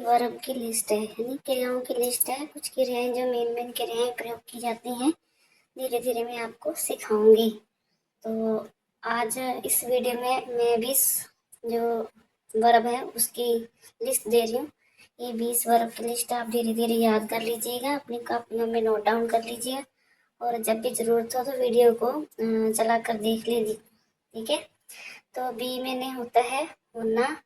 Verb की list है, यानी क्रियाओं की लिस्ट है। कुछ क्रियाएं जो मेन क्रियाएं प्रयोग की जाती हैं, धीरे धीरे मैं आपको सिखाऊंगी। तो आज इस वीडियो में मैं 20 जो वर्ब है उसकी लिस्ट दे रही हूँ। ये 20 वर्ब की लिस्ट आप धीरे धीरे याद कर लीजिएगा, अपनी कॉपियों में नोट डाउन कर लीजिएगा और जब भी ज़रूरत हो तो वीडियो को चला कर देख लीजिए, ठीक है। तो बी में होता है होना,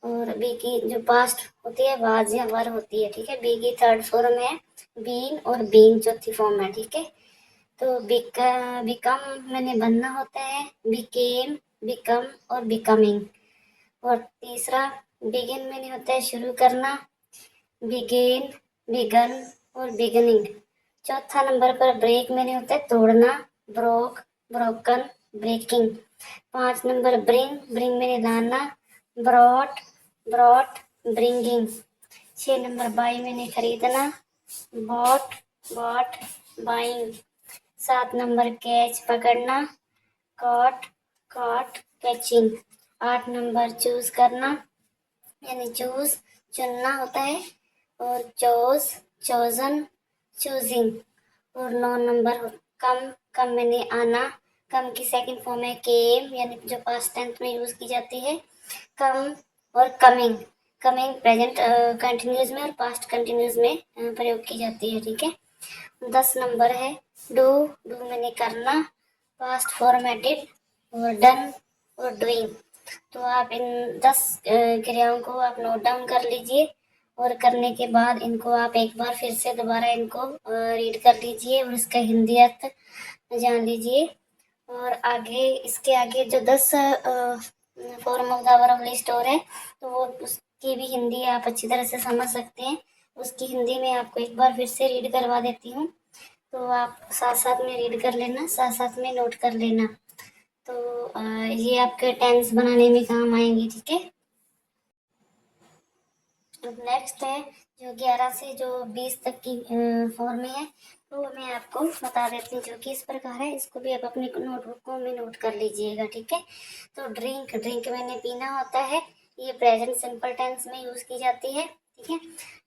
और बी की जो पास्ट होती है वाज या वर होती है, ठीक है। बी की थर्ड फॉर्म है बीन और बीइंग चौथी फॉर्म है, ठीक है। तो बिकम मैंने बनना होता है, बिकेम, बिकम और बिकमिंग। और तीसरा बिगिन मैंने होता है शुरू करना, बिगेन, बिगन और बिगनिंग। चौथा नंबर पर ब्रेक मैंने होता है तोड़ना, broke, broken, breaking. 5 number bring, bring मैंने लाना, brought, brought, bringing. 6 number buy मैंने खरीदना, bought, bought, buying. 7 number catch पकड़ना, caught, caught, catching. 8 number choose करना, यानी चूज चुनना होता है, और चोज, चोजन, चूजिंग। और 9 नंबर कम, कम मैंने आना, कम की सेकंड फॉर्म है केम, यानी जो पास्ट टेंस में यूज की जाती है, कम। और कमिंग, कमिंग प्रेजेंट कंटिन्यूस में और पास्ट कंटिन्यूस में प्रयोग की जाती है, ठीक है। 10 नंबर है डू, डू मैंने करना, पास्ट फॉर्म है डिड और डन और डूइंग। तो आप इन 10 क्रियाओं को आप नोट डाउन कर लीजिए, और करने के बाद इनको आप एक बार फिर से दोबारा इनको रीड कर लीजिए और इसका हिंदी अर्थ जान लीजिए। और आगे इसके आगे जो 10 form of the verb list और है, तो वो उसकी भी हिंदी आप अच्छी तरह से समझ सकते हैं। उसकी हिंदी में आपको एक बार फिर से रीड करवा देती हूँ, तो आप साथ साथ में रीड कर लेना, साथ साथ में नोट कर लेना। तो ये आपके टेंस बनाने में काम आएंगी, ठीक है। अब नेक्स्ट है जो 11 से जो 20 तक की फॉर्म में है, तो मैं आपको बता देती हूँ, जो कि इस प्रकार है। इसको भी आप अपनी नोटबुकों में नोट कर लीजिएगा, ठीक है। तो ड्रिंक, ड्रिंक मैंने पीना होता है, ये प्रेजेंट सिंपल टेंस में यूज की जाती है, ठीक है।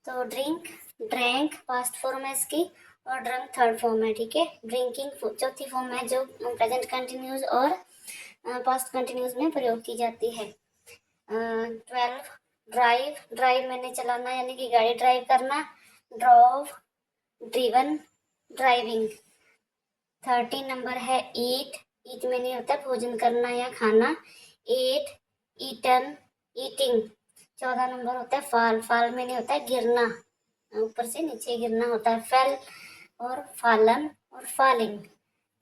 तो ड्रिंक, ड्रैंक पास्ट फॉर्म है इसकी, और ड्रंक थर्ड फॉर्म है, ठीक है। ड्रिंकिंग चौथी फॉर्म है, जो प्रेजेंट कंटिन्यूस और पास्ट कंटिन्यूस में प्रयोग की जाती है। 12 ड्राइव, ड्राइव मैंने चलाना यानी कि गाड़ी ड्राइव करना, ड्रॉव, ड्रिवन, ड्राइविंग। 13 नंबर है ईट, ईट मैंने होता है भोजन करना या खाना, एट, ईटन, ईटिंग। 14 नंबर होता है फाल, फाल मैंने होता है गिरना, ऊपर से नीचे गिरना होता है, फेल और फालन और फालिंग।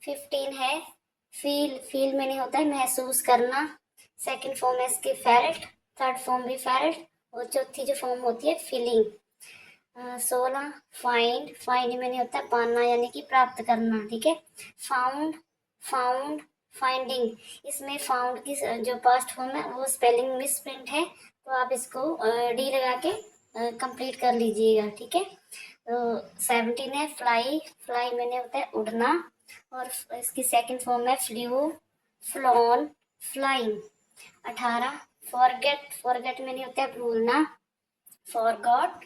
15 है फील, फील मैंने होता है महसूस करना, सेकंड फॉर्म है इसके फेल्ट, थर्ड फॉर्म भी फेल्ट, और चौथी जो फॉर्म होती है फीलिंग। 16 फाइंड, फाइंड मैंने होता है पाना यानी कि प्राप्त करना, ठीक है। Found, found, finding. इसमें फाउंड की जो पास्ट फॉर्म है वो स्पेलिंग मिस प्रिंट है, तो आप इसको डी लगा के कंप्लीट कर लीजिएगा, ठीक है। तो 17 है फ्लाई, फ्लाई मैंने होता है उड़ना, और इसकी सेकंड फॉर्म है flu, flown, flying. 18 forget, forget मैंने होता है भूलना, फॉरगॉट,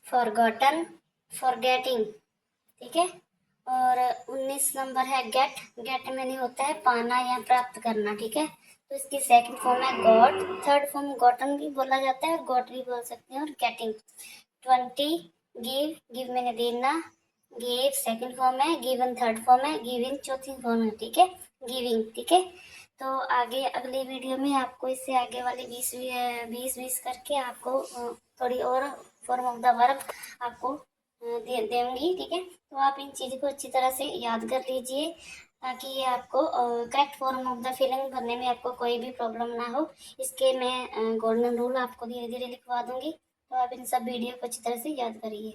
फॉरगॉटन, फॉरगेटिंग, ठीक है। और 19 नंबर है गेट, गेट मैंने होता है पाना या प्राप्त करना, ठीक है। तो इसकी सेकंड फॉर्म है गॉट, थर्ड फॉर्म गॉटन भी बोला जाता है और गॉट भी बोल सकते हैं, और गेटिंग। 20 गिव, गिव मैंने देना, गिव सेकंड फॉर्म है, गिवन थर्ड फॉर्म है, गिविंग चौथी फॉर्म है, ठीक है, गिविंग, ठीक है। तो आगे अगली वीडियो में आपको इससे आगे वाले 20 करके आपको थोड़ी और फॉर्म ऑफ द वर्ब आपको देंगी, ठीक है। तो आप इन चीज़ों को अच्छी तरह से याद कर लीजिए, ताकि ये आपको correct form of the filling भरने में आपको कोई भी प्रॉब्लम ना हो। इसके मैं गोल्डन रूल आपको धीरे धीरे लिखवा दूंगी, तो आप इन सब वीडियो को अच्छी तरह से याद करिए।